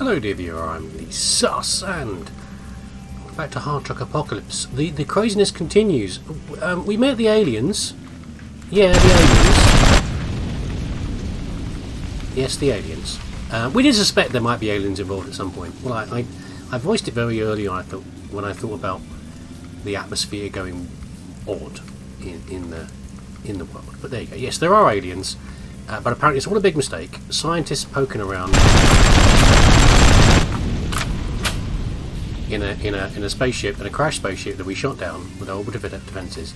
Hello dear viewer, I'm leesusss and back to Hard Truck Apocalypse. The craziness continues. We met the aliens. Yeah, the aliens. Yes, the aliens. We did suspect there might be aliens involved at some point. Well, I voiced it very early on, when I thought about the atmosphere going odd in the world. But there you go. Yes, there are aliens, but apparently it's all a big mistake. Scientists poking around in a spaceship, in a crashed spaceship that we shot down with orbital defences.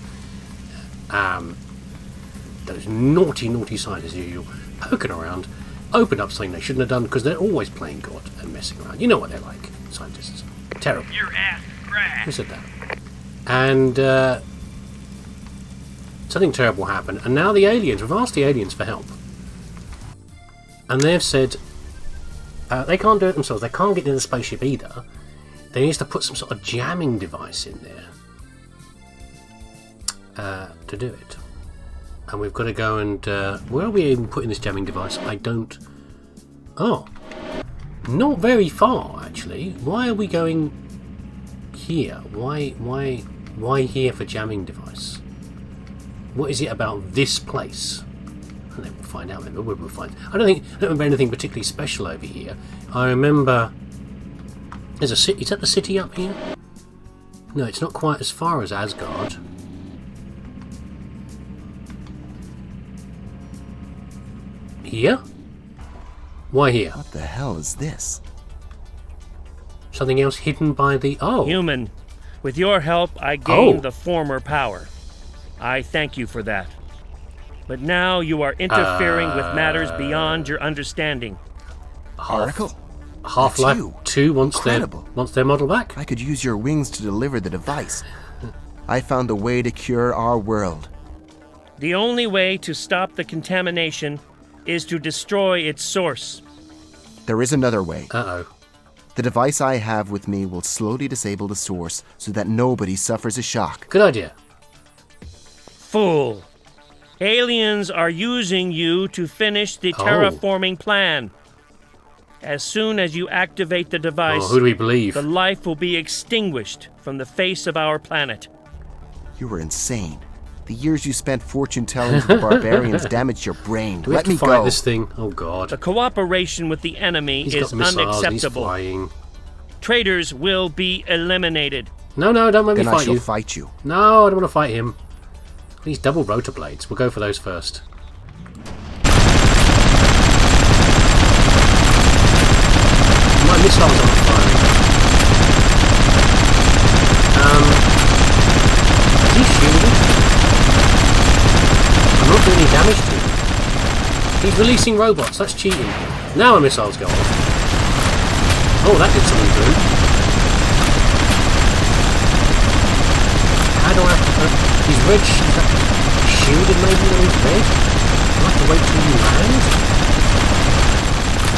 Those naughty scientists here poking around, opened up something they shouldn't have done because they're always playing God and messing around. You know what they're like, scientists. Terrible. Your ass crashed. Who said that? And something terrible happened, and now the aliens, we've asked the aliens for help. And they've said they can't do it themselves, they can't get in the spaceship either. They need to put some sort of jamming device in there to do it. And we've got to go and... where are we even putting this jamming device? I don't... Oh. Not very far, actually. Why are we going here? Why here for jamming device? What is it about this place? And then we'll find out. Maybe we'll find... I don't remember anything particularly special over here. I remember... There's a city. Is that the city up here? No, it's not quite as far as Asgard. Here? Why here? What the hell is this? Something else hidden by the... Oh! Human, with your help, I gained the former power. I thank you for that. But now you are interfering with matters beyond your understanding. Oracle? Half-Life 2 wants their model back. I could use your wings to deliver the device. I found a way to cure our world. The only way to stop the contamination is to destroy its source. There is another way. Uh-oh. The device I have with me will slowly disable the source so that nobody suffers a shock. Good idea. Fool. Aliens are using you to finish the terraforming plan. As soon as you activate the device, who do we believe? The life will be extinguished from the face of our planet. You were insane. The years you spent fortune-telling to the barbarians damaged your brain. Do we have to fight this thing? Oh, God. The cooperation with the enemy is unacceptable. He's flying. Traitors will be eliminated. No, don't make me fight you. Then I shall fight you. No, I don't want to fight him. These double rotor blades. We'll go for those first. My missiles aren't firing. Is he shielded? I'm not doing any damage to him. He's releasing robots. That's cheating. Now my missiles go off. Oh, that did something to him. How do I have to... he's red. Shielded maybe when he's red? Do I have to wait till you land?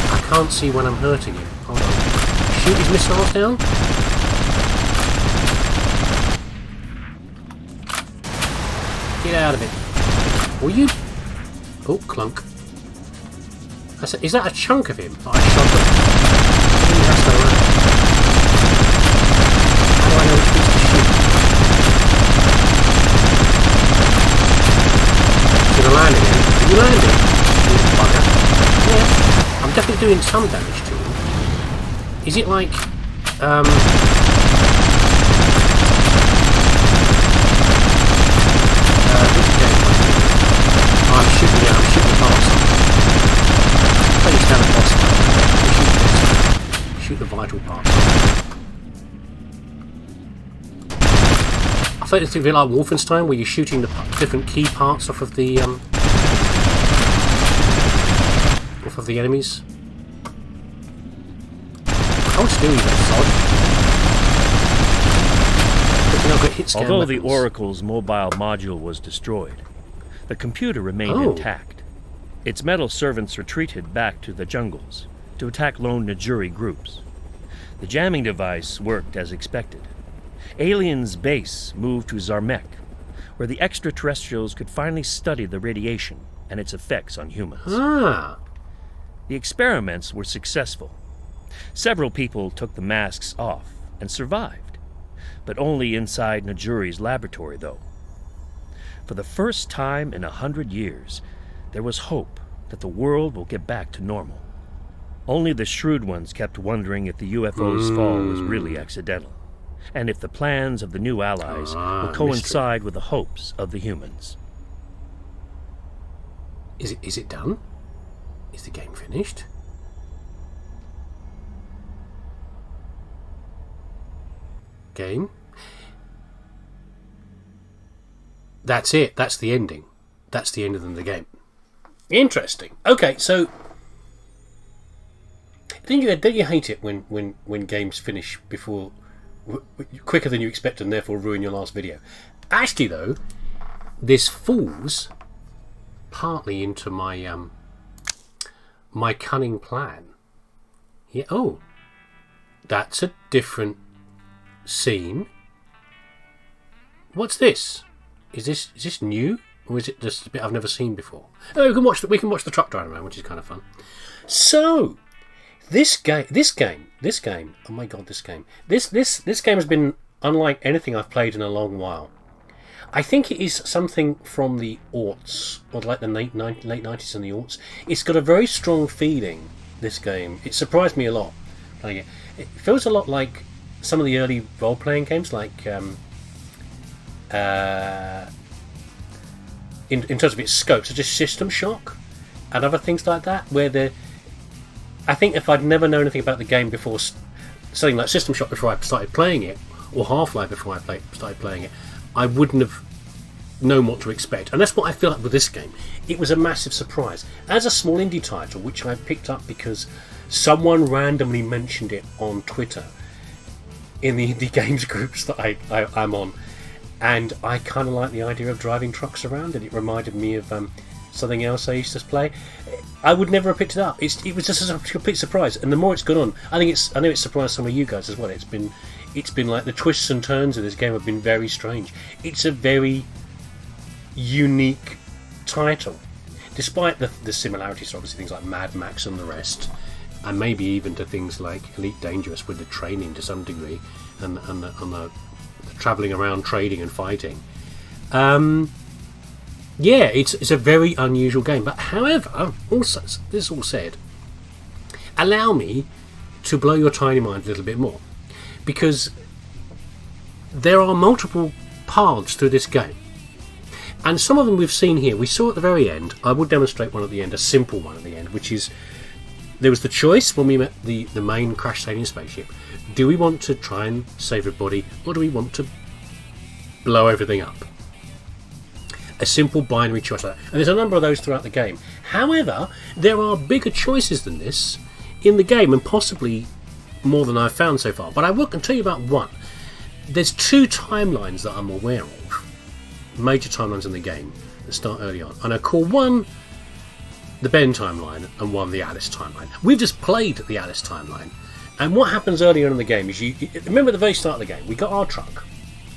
I can't see when I'm hurting him. Hold on. Shoot his missiles down? Get out of it. Will you... Oh, clunk. Is that a chunk of him that I shot at? I think that's the right. How do I know which bits to shoot? To the land again. Are you landing? You bugger. Yeah. I'm definitely doing some damage to him. Is it like... Oh, I'm shooting the parts off. Please stand a boss fight. Shoot the vital parts off. I thought it's a bit like Wolfenstein, where you're shooting the different key parts off of the enemies. Hold still, you sod. Although the Oracle's mobile module was destroyed, the computer remained intact. Its metal servants retreated back to the jungles to attack lone Najuri groups. The jamming device worked as expected. Alien's base moved to Zarmek, where the extraterrestrials could finally study the radiation and its effects on humans. Ah. The experiments were successful. Several people took the masks off and survived, but only inside Najuri's laboratory, though. For the first time in 100 years, there was hope that the world will get back to normal. Only the shrewd ones kept wondering if the UFO's fall was really accidental, and if the plans of the new allies will coincide with the hopes of the humans. Is it done? Is the game finished? Game? That's it. That's the ending. That's the end of the game. Interesting. Okay, so don't you hate it when games finish before quicker than you expect and therefore ruin your last video? Actually, though, this falls partly into my my cunning plan. Yeah. Oh, that's a different scene. What's this? Is this new, or is it just a bit I've never seen before? Oh, we can watch the truck driving around, which is kind of fun. So, this game. Oh my god, this game. This game has been unlike anything I've played in a long while. I think it is something from the aughts, or like the late 90s and the aughts. It's got a very strong feeling, this game. It surprised me a lot. It feels a lot like some of the early role-playing games, like in terms of its scope, such as System Shock and other things like that, where I think if I'd never known anything about the game before, something like System Shock before I started playing it, or Half-Life before I started playing it, I wouldn't have known what to expect. And that's what I feel like with this game. It was a massive surprise. As a small indie title, which I picked up because someone randomly mentioned it on Twitter in the indie games groups that I'm on, and I kind of like the idea of driving trucks around, and it reminded me of something else I used to play. I would never have picked it up. It was just a complete surprise, and the more it's gone on, I know it's surprised some of you guys as well. It's been like the twists and turns of this game have been very strange. It's a very unique title, despite the similarities to obviously things like Mad Max and the rest, and maybe even to things like Elite Dangerous with the training to some degree, and the travelling around trading and fighting. Yeah, it's a very unusual game. But however, also this all said, allow me to blow your tiny mind a little bit more, because there are multiple paths through this game, and some of them we've seen here. We saw at the very end. I will demonstrate one at the end, a simple one at the end, which is there was the choice when we met the main crash sailing spaceship. Do we want to try and save everybody, or do we want to blow everything up? A simple binary choice like that. And there's a number of those throughout the game. However, there are bigger choices than this in the game, and possibly more than I've found so far. But I can tell you about one. There's two timelines that I'm aware of, major timelines in the game that start early on, and I call one the Ben timeline and one the Alice timeline. We've just played the Alice timeline, and what happens earlier on in the game is you remember at the very start of the game we got our truck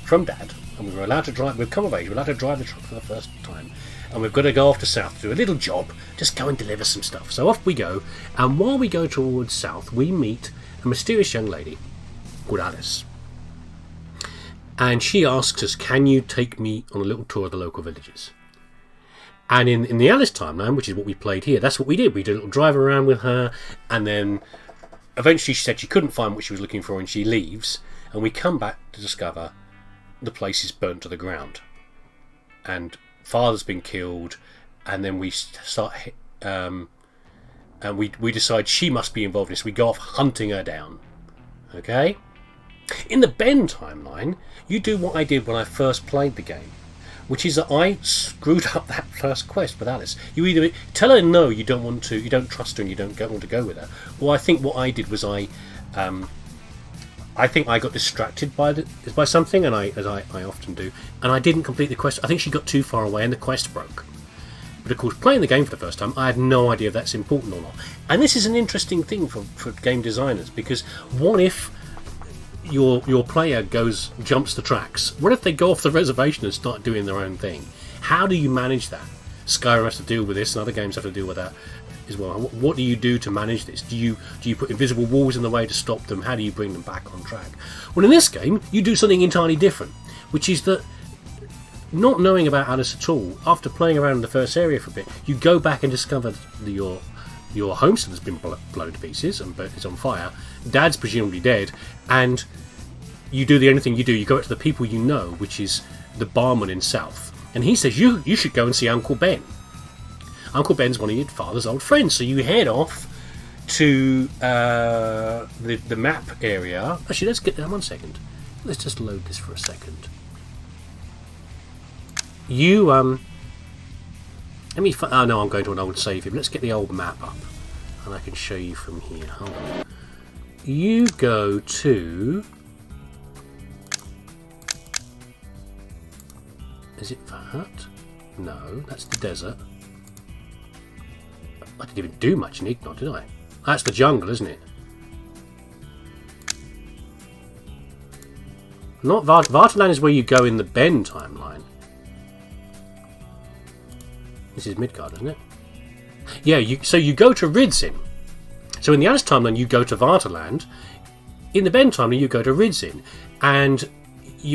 from Dad, and we were allowed to drive. We've come of age. We're allowed to drive the truck for the first time, and we've got to go off to south to do a little job, just go and deliver some stuff. So off we go, and while we go towards south, we meet a mysterious young lady called Alice, and she asks us, "Can you take me on a little tour of the local villages?" And in the Alice timeline, which is what we played here, that's what we did. We did a little drive around with her, and then eventually she said she couldn't find what she was looking for, and she leaves, and we come back to discover the place is burnt to the ground, and Father's been killed, and then we start and we decide she must be involved in this. We go off hunting her down. Okay? In the Ben timeline, you do what I did when I first played the game, which is that I screwed up that first quest with Alice. You either tell her no, you don't want to, you don't trust her, and you don't want to go with her. Or I think what I did was I think I got distracted by something, and as I often do, and I didn't complete the quest. I think she got too far away, and the quest broke. But of course, playing the game for the first time, I had no idea if that's important or not. And this is an interesting thing for game designers, because what if your player jumps the tracks? What if they go off the reservation and start doing their own thing? How do you manage that? Skyrim has to deal with this, and other games have to deal with that. as well. What do you do to manage this? Do you put invisible walls in the way to stop them? How do you bring them back on track? Well, in this game, you do something entirely different, which is that, not knowing about Alice at all, after playing around in the first area for a bit, you go back and discover that your homestead has been blown to pieces and is on fire. Dad's presumably dead, and you do the only thing you do. You go up to the people you know, which is the barman in South, and he says you should go and see Uncle Ben. Uncle Ben's one of your father's old friends, so you head off to the map area. Actually, let's get there. 1 second. Let's just load this for a second. Let me. Oh no, I'm going to an old save here. Let's get the old map up, and I can show you from here. Hold on. You go to. Is it that? No, that's the desert. I didn't even do much in Ignore, did I? That's the jungle, isn't it? Not Vartaland is where you go in the Ben timeline. This is Midgard, isn't it? Yeah, so you go to Ridzin. So in the Alice timeline, you go to Vartaland. In the Ben timeline, you go to Ridzin. And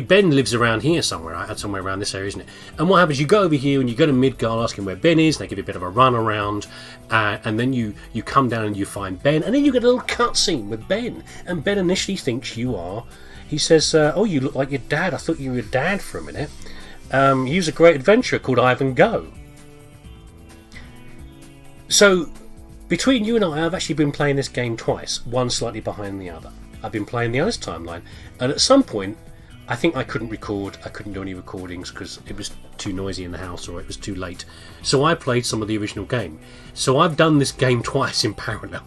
Ben lives around here somewhere around this area, isn't it? And what happens, you go over here and you go to Midgard asking where Ben is, and they give you a bit of a run around, and then you come down and you find Ben, and then you get a little cutscene with Ben, and Ben initially thinks you are, he says, oh, you look like your dad, I thought you were your dad for a minute. He was a great adventurer called Ivan Go. So, between you and I, I've actually been playing this game twice, one slightly behind the other. I've been playing the Alice timeline, and at some point, I think I couldn't record, I couldn't do any recordings because it was too noisy in the house or it was too late. So I played some of the original game. So I've done this game twice in parallel.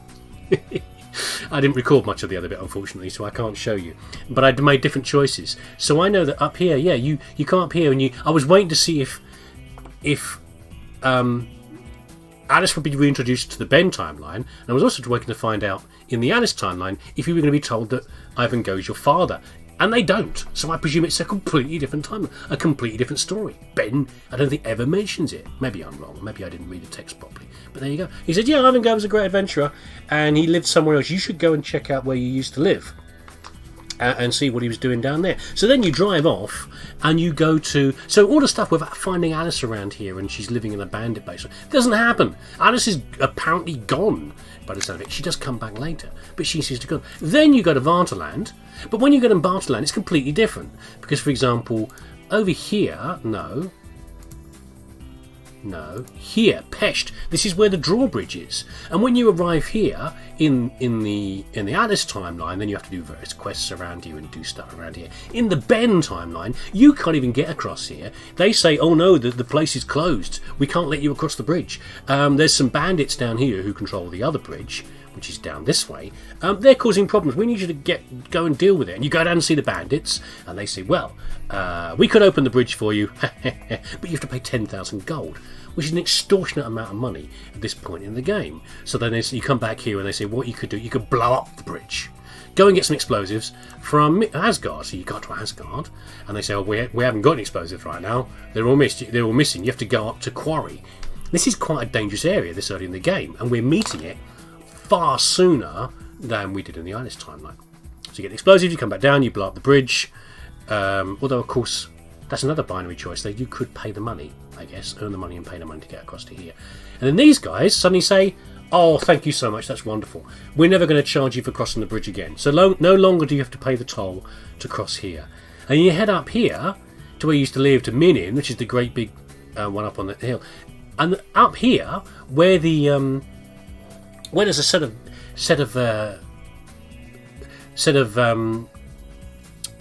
I didn't record much of the other bit, unfortunately, so I can't show you. But I made different choices. So I know that up here, yeah, you come up here and I was waiting to see if Alice would be reintroduced to the Ben timeline, and I was also waiting to find out in the Alice timeline if you were going to be told that Ivan Go's your father. And they don't, so I presume it's a completely different timeline, a completely different story. Ben, I don't think ever mentions it. Maybe I'm wrong, maybe I didn't read the text properly. But there you go. He said, yeah, Ivan Go was a great adventurer, and he lived somewhere else. You should go and check out where you used to live. And see what he was doing down there. So then you drive off and you go to... So all the stuff with finding Alice around here and she's living in a bandit base. It doesn't happen. Alice is apparently gone by the sound of it. She does come back later, but she seems to go. Then you go to Vartaland. But when you go to Vartaland, it's completely different. Because, for example, over here... No, here, Pest. This is where the drawbridge is. And when you arrive here in the Alice timeline, then you have to do various quests around here and do stuff around here. In the Ben timeline, you can't even get across here. They say, oh no, the place is closed. We can't let you across the bridge. There's some bandits down here who control the other bridge, which is down this way. They're causing problems. We need you to go and deal with it. And you go down and see the bandits, and they say, well, we could open the bridge for you, but you have to pay 10,000 gold, which is an extortionate amount of money at this point in the game. So then you come back here and they say, what you could do, you could blow up the bridge. Go and get some explosives from Asgard. So you go to Asgard, and they say, oh, we haven't got any explosives right now. They're all missing. You have to go up to Quarry. This is quite a dangerous area this early in the game, and we're meeting it far sooner than we did in the Alice timeline. So you get the explosives, you come back down, you blow up the bridge. Although, of course, that's another binary choice. You could pay the money, I guess, earn the money and pay the money to get across to here. And then these guys suddenly say, oh, thank you so much, that's wonderful. We're never going to charge you for crossing the bridge again. So no longer do you have to pay the toll to cross here. And you head up here to where you used to live, to Minin, which is the great big one up on the hill. And up here, where there's a set of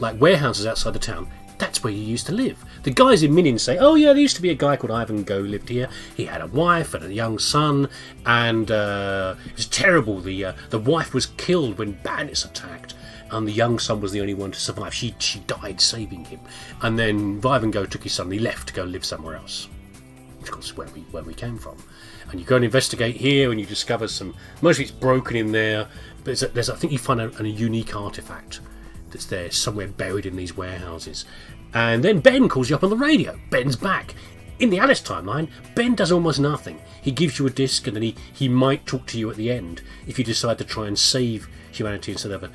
like warehouses outside the town, that's where you used to live. The guys in Minin say, oh yeah, there used to be a guy called Ivan Go who lived here. He had a wife and a young son, and it was terrible. The wife was killed when bandits attacked, and the young son was the only one to survive. She died saving him. And then Ivan Go took his son and he left to go live somewhere else. Of course, where we came from. And you go and investigate here, and you discover most of it's broken in there, but I think you find a unique artifact that's there somewhere buried in these warehouses. And then Ben calls you up on the radio. Ben's back. In the Alice timeline, Ben does almost nothing. He gives you a disc, and then he might talk to you at the end if you decide to try and save humanity instead of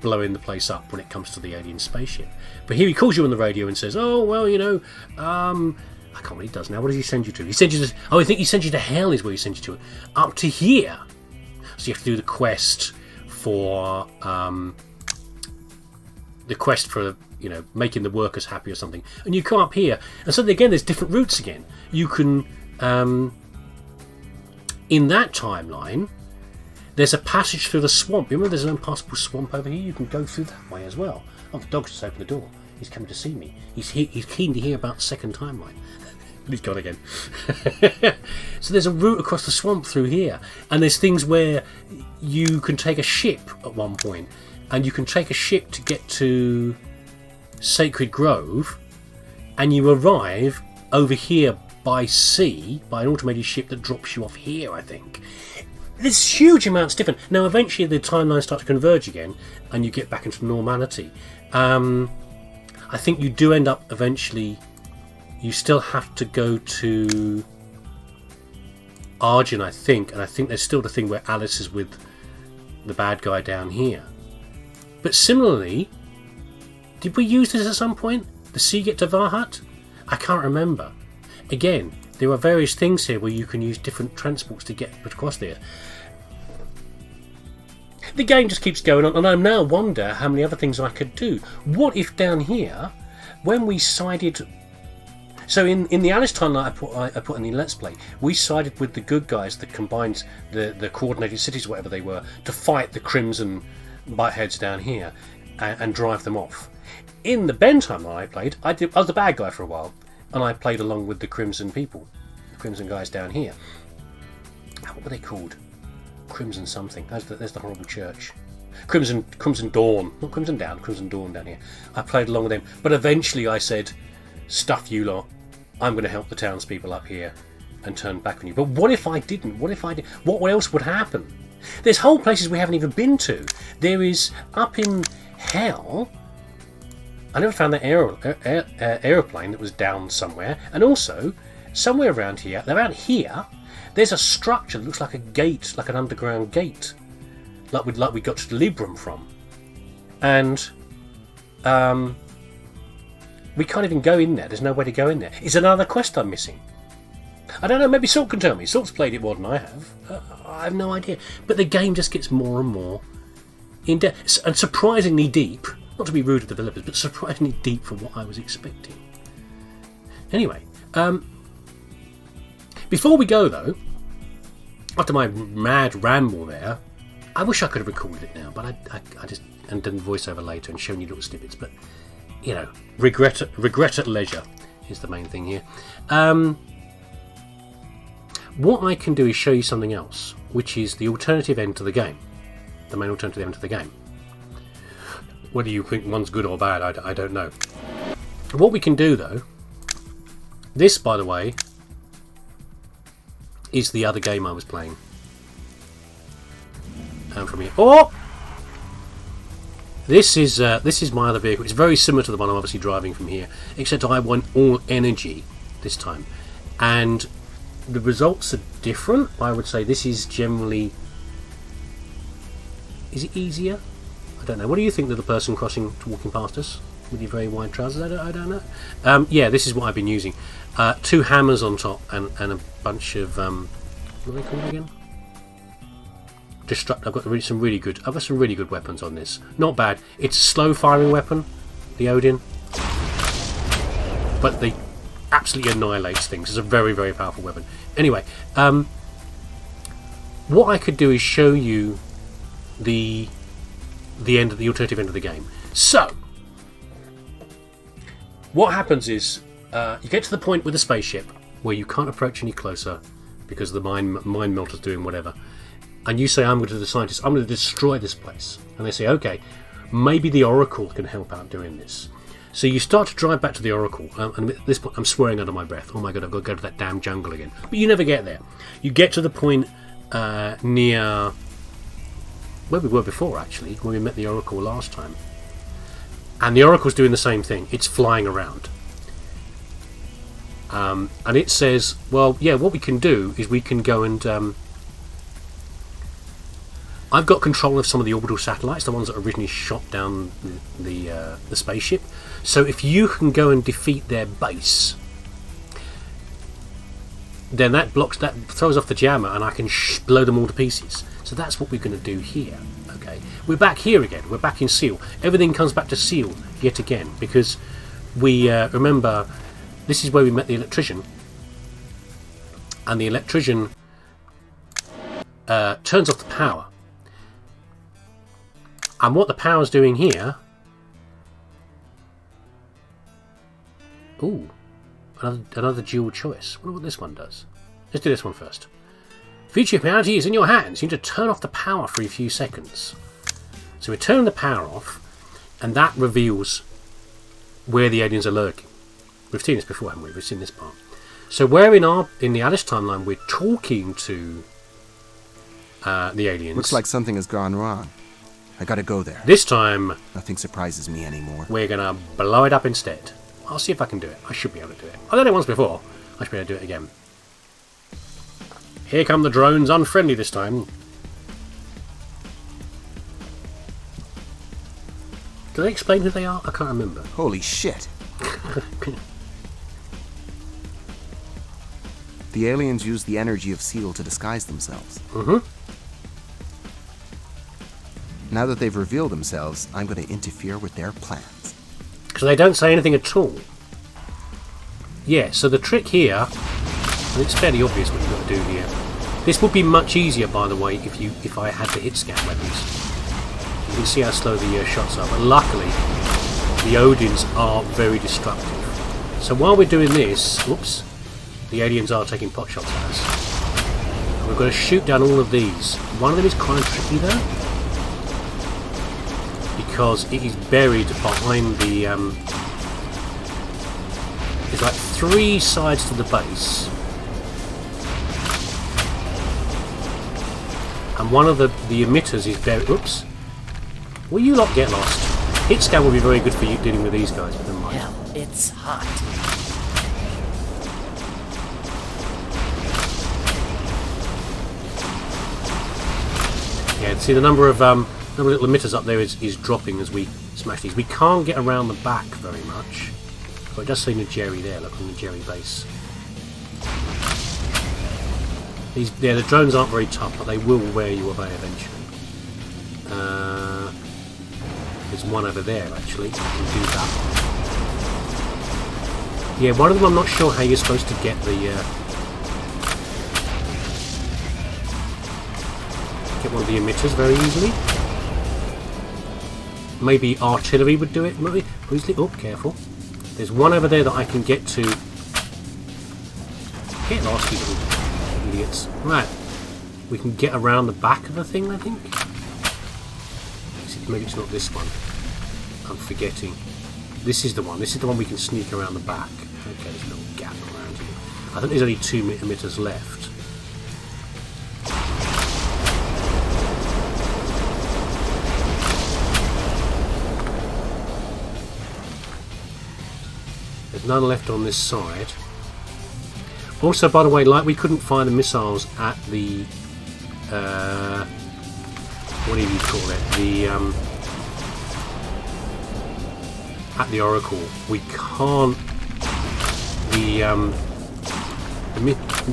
blowing the place up when it comes to the alien spaceship. But here he calls you on the radio and says, oh, well, you know, I can't remember what he does now. What does he send you to? He sends you to... Oh, I think he sends you to hell is where he sends you to. Up to here. So you have to do the quest for... you know, making the workers happy or something. And you come up here. And suddenly, again, there's different routes again. You can... in that timeline, there's a passage through the swamp. You remember there's an impassable swamp over here? You can go through that way as well. Oh, the dog's just opened the door. He's coming to see me. He's keen to hear about the second timeline. He's gone again. So there's a route across the swamp through here. And there's things where you can take a ship at one point. And you can take a ship to get to Sacred Grove. And you arrive over here by sea, by an automated ship that drops you off here, I think. There's huge amounts different. Now, eventually the timelines start to converge again, and you get back into normality. I think you do end up eventually... You still have to go to Argent, I think, and I think there's still the thing where Alice is with the bad guy down here. But similarly, did we use this at some point? The sea get to Varhat? I can't remember. Again, there are various things here where you can use different transports to get across there. The game just keeps going on, and I now wonder how many other things I could do. What if down here, when we sided... So in the Alice timeline I put in the Let's Play, we sided with the good guys that combined the coordinated cities, whatever they were, to fight the Crimson Biteheads down here and drive them off. In the Ben timeline I played, I was the bad guy for a while, and I played along with the Crimson people, the Crimson guys down here. What were they called? Crimson something. There's the horrible church. Crimson Dawn. Not Crimson Dawn down here. I played along with them. But eventually I said, stuff you lot. I'm going to help the townspeople up here and turn back on you. But what if I didn't? What if I did? What else would happen? There's whole places we haven't even been to. There is up in hell... I never found that aeroplane that was down somewhere. And also, somewhere around here, there's a structure that looks like a gate, like an underground gate, like we got to Libram from. And we can't even go in there. There's no way to go in there. It's another quest I'm missing. I don't know, maybe Salt can tell me. Salt's played it more than I have. I have no idea. But the game just gets more and more in-depth. And surprisingly deep. Not to be rude to the developers, but surprisingly deep from what I was expecting. Anyway, before we go though, after my mad ramble there, I wish I could have recorded it now, but I just and done voiceover later and shown you little snippets. But you know, regret at leisure is the main thing here. What I can do is show you something else, which is the alternative end to the game, the main alternative end to the game. Whether you think one's good or bad, I don't know. What we can do though, this by the way, is the other game I was playing. And from here, this is my other vehicle. It's very similar to the one I'm obviously driving from here, except I want all energy this time, and the results are different. I would say this is generally. Is it easier? I don't know. What do you think of the person walking past us with your very wide trousers? I don't know. Yeah, this is what I've been using. 2 hammers on top and a bunch of what are they called again? I've got some really good weapons on this. Not bad. It's a slow firing weapon, the Odin, but they absolutely annihilates things. It's a very, very powerful weapon. Anyway, what I could do is show you the alternative end of the game. So, what happens is you get to the point with the spaceship where you can't approach any closer because the mine melter's doing whatever, and you say, I'm going to the scientists, I'm going to destroy this place. And they say, okay, maybe the Oracle can help out doing this. So you start to drive back to the Oracle, and at this point I'm swearing under my breath, oh my god, I've got to go to that damn jungle again. But you never get there. You get to the point near where we were before, actually, when we met the Oracle last time. And the Oracle's doing the same thing. It's flying around. And it says, well, yeah, what we can do is we can go and I've got control of some of the orbital satellites, the ones that originally shot down the spaceship. So if you can go and defeat their base, then that throws off the jammer, and I can blow them all to pieces. So that's what we're going to do here. Okay, we're back here again. We're back in Seal. Everything comes back to Seal yet again, because we remember this is where we met the electrician, and the electrician turns off the power. And what the power's doing here... Ooh, another dual choice. I wonder what this one does. Let's do this one first. Future humanity is in your hands. You need to turn off the power for a few seconds. So we turn the power off, and that reveals where the aliens are lurking. We've seen this before, haven't we? We've seen this part. So where in the Alice timeline we're talking to the aliens... Looks like something has gone wrong. I gotta go there. This time... Nothing surprises me anymore. We're gonna blow it up instead. I'll see if I can do it. I should be able to do it. I've done it once before. I should be able to do it again. Here come the drones, unfriendly this time. Do they explain who they are? I can't remember. Holy shit. The aliens use the energy of Seal to disguise themselves. Mm-hmm. Now that they've revealed themselves, I'm going to interfere with their plans. Because they don't say anything at all. Yeah, so the trick here, and it's fairly obvious what you've got to do here. This would be much easier, by the way, if I had the hit scan weapons. You can see how slow the shots are, but luckily the Odins are very destructive. So while we're doing this, whoops, the aliens are taking pot shots at us. And we've got to shoot down all of these. One of them is quite tricky though, because it is buried behind the... there's like 3 sides to the base. And one of the emitters is buried... Oops. Will you lot get lost? Hit scan will be very good for you dealing with these guys, but never mind. Hell, it's hot. Yeah, see the number of little emitters up there is dropping as we smash these. We can't get around the back very much. But it does seem a Jerry there, look, on the Jerry base. The drones aren't very tough, but they will wear you away eventually. There's one over there, actually. I can do that one. Yeah, one of them I'm not sure how you're supposed to get the... get one of the emitters very easily. Maybe artillery would do it very easily. Oh, careful. There's one over there that I can get to. Get lost, you little idiots. Right. We can get around the back of the thing, I think. Maybe it's not this one. I'm forgetting. This is the one. This is the one we can sneak around the back. Okay, there's a little gap around here. I think there's only 2 emitters left. There's none left on this side. Also, by the way, like we couldn't find the missiles at the what do you call it? The at the Oracle, we can't. The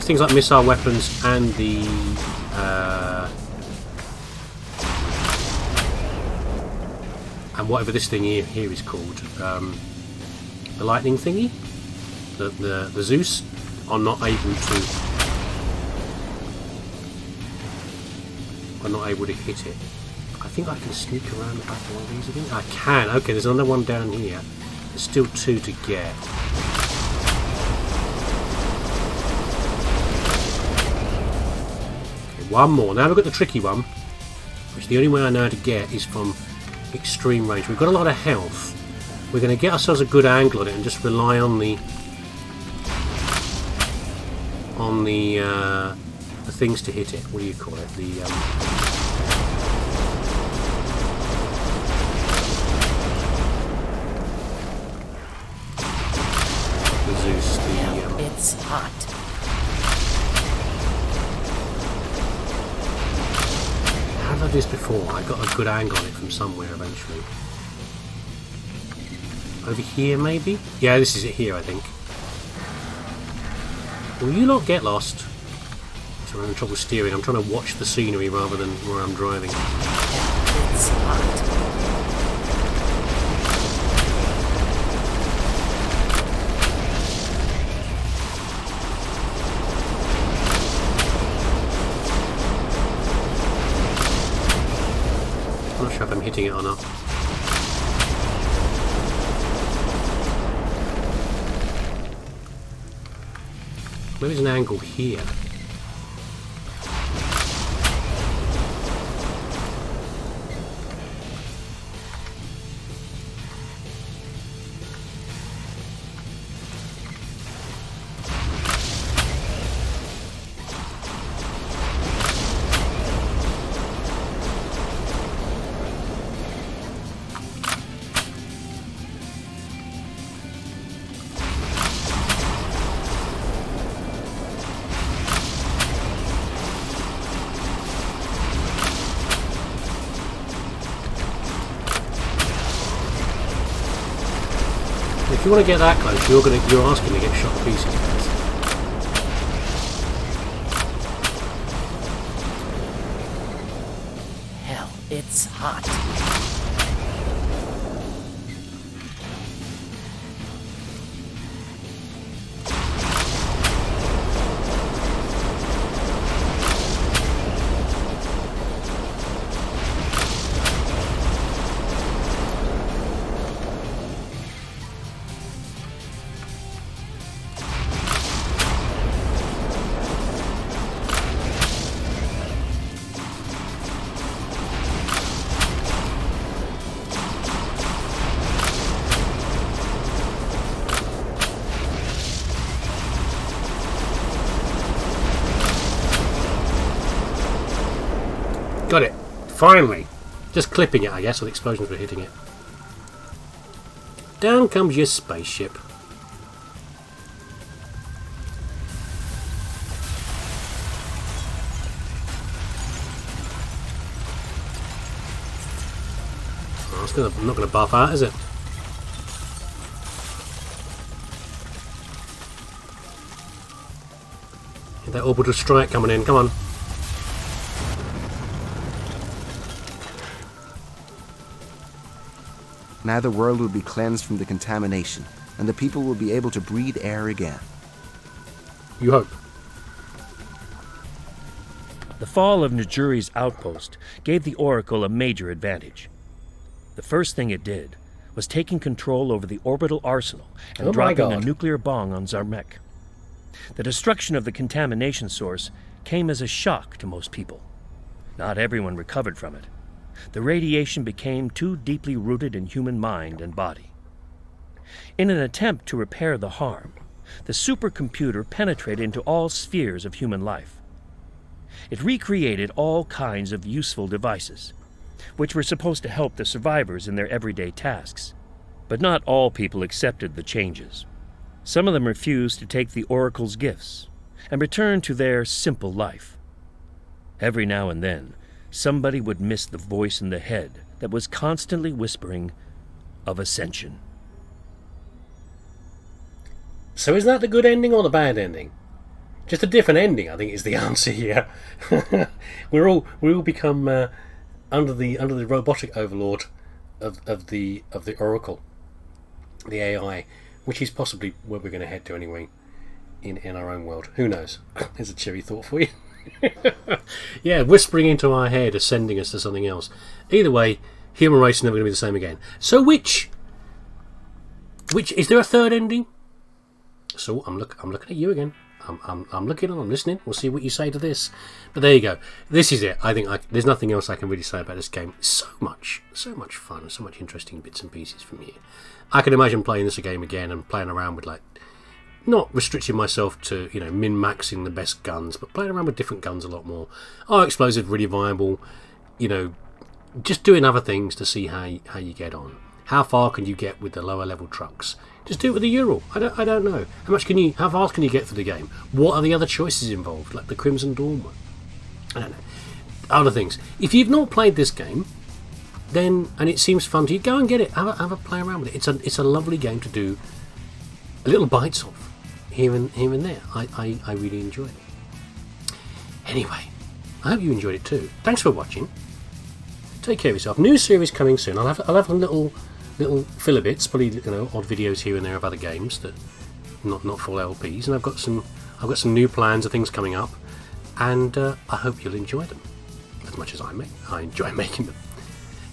things like missile weapons and the and whatever this thing here is called, the lightning thingy, the Zeus, are not able to. I'm not able to hit it. I think I can sneak around the back of one of these again. I can. Okay, there's another one down here. There's still 2 to get. Okay, one more. Now we've got the tricky one, which the only way I know how to get is from extreme range. We've got a lot of health. We're going to get ourselves a good angle on it and just rely on the things to hit it. What do you call it? The Zeus. before. I got a good angle on it from somewhere eventually. Over here, maybe? Yeah, this is it here, I think. Will you not get lost? So I'm having trouble steering. I'm trying to watch the scenery rather than where I'm driving. It's hot. I'm not sure if I'm hitting it or not. Maybe there's an angle here. If you want to get that close, you're asking to get shot to pieces. Hell, it's hot. Got it. Finally. Just clipping it, I guess, or the explosions were hitting it. Down comes your spaceship. Oh, it's not going to buff out, is it? Get that orbital strike coming in. Come on. Now the world will be cleansed from the contamination, and the people will be able to breathe air again. You hope. The fall of Najuri's outpost gave the Oracle a major advantage. The first thing it did was taking control over the orbital arsenal and dropping a nuclear bomb on Zarmek. The destruction of the contamination source came as a shock to most people. Not everyone recovered from it. The radiation became too deeply rooted in human mind and body. In an attempt to repair the harm, the supercomputer penetrated into all spheres of human life. It recreated all kinds of useful devices, which were supposed to help the survivors in their everyday tasks. But not all people accepted the changes. Some of them refused to take the Oracle's gifts and return to their simple life. Every now and then, somebody would miss the voice in the head that was constantly whispering of ascension. So is that the good ending or the bad ending? Just a different ending, I think, is the answer here. we all become under the robotic overlord of the Oracle, the AI, which is possibly where we're going to head to anyway, in our own world. Who knows? There's a cheery thought for you. Yeah, whispering into our head, ascending us to something else. Either way, human race is never going to be the same again. So which is there a third ending? So I'm looking at you again. I'm looking. I'm listening. We'll see what you say to this. But there you go. This is it. I think there's nothing else I can really say about this game. So much fun. So much interesting bits and pieces from here. I can imagine playing this game again and playing around with, like, not restricting myself to, min-maxing the best guns, but playing around with different guns a lot more. Are explosives really viable? Just doing other things to see how you get on. How far can you get with the lower level trucks? Just do it with the Ural. I don't know. How fast can you get through the game? What are the other choices involved, like the Crimson Dawn one? I don't know. other things. If you've not played this game, then and it seems fun to you, go and get it. Have a play around with it. It's a lovely game to do little bites of here and there. I really enjoy it. Anyway, I hope you enjoyed it too. Thanks for watching. Take care of yourself. New series coming soon. I'll have a little filler bits, probably odd videos here and there of other games that not full LPs, and I've got some new plans of things coming up, and I hope you'll enjoy them as much as I enjoy making them.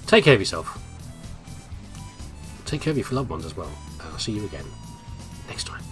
Take care of yourself. Take care of your loved ones as well. I'll see you again next time.